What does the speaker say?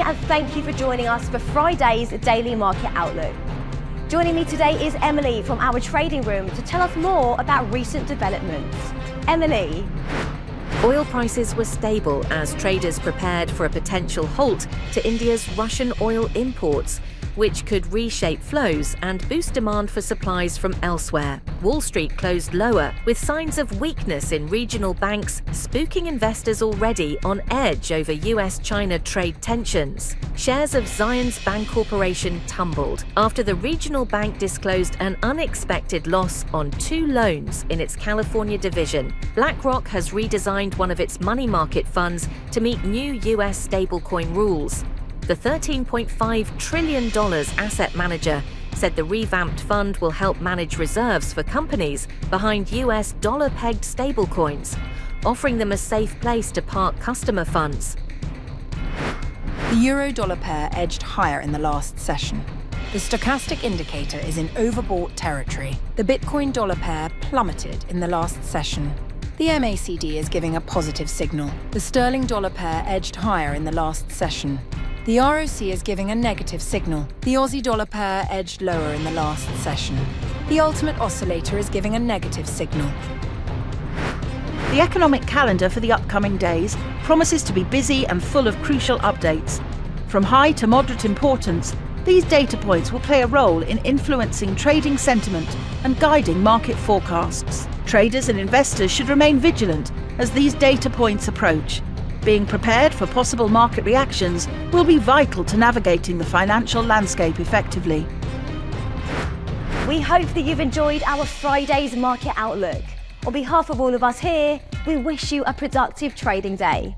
and thank you for joining us for Friday's Daily Market Outlook. Joining me today is Emily from our trading room to tell us more about recent developments. Emily. Oil prices were stable as traders prepared for a potential halt to India's Russian oil imports, which could reshape flows and boost demand for supplies from elsewhere. Wall Street closed lower, with signs of weakness in regional banks spooking investors already on edge over US-China trade tensions. Shares of Zions Bank Corporation tumbled after the regional bank disclosed an unexpected loss on 2 loans in its California division. BlackRock has redesigned one of its money market funds to meet new US stablecoin rules. The $13.5 trillion asset manager said the revamped fund will help manage reserves for companies behind US dollar-pegged stablecoins, offering them a safe place to park customer funds. The euro-dollar pair edged higher in the last session. The stochastic indicator is in overbought territory. The Bitcoin-dollar pair plummeted in the last session. The MACD is giving a positive signal. The sterling-dollar pair edged higher in the last session. The ROC is giving a negative signal. The Aussie-dollar pair edged lower in the last session. The ultimate oscillator is giving a negative signal. The economic calendar for the upcoming days promises to be busy and full of crucial updates. From high to moderate importance, these data points will play a role in influencing trading sentiment and guiding market forecasts. Traders and investors should remain vigilant as these data points approach. Being prepared for possible market reactions will be vital to navigating the financial landscape effectively. We hope that you've enjoyed our Friday's Market Outlook. On behalf of all of us here, we wish you a productive trading day.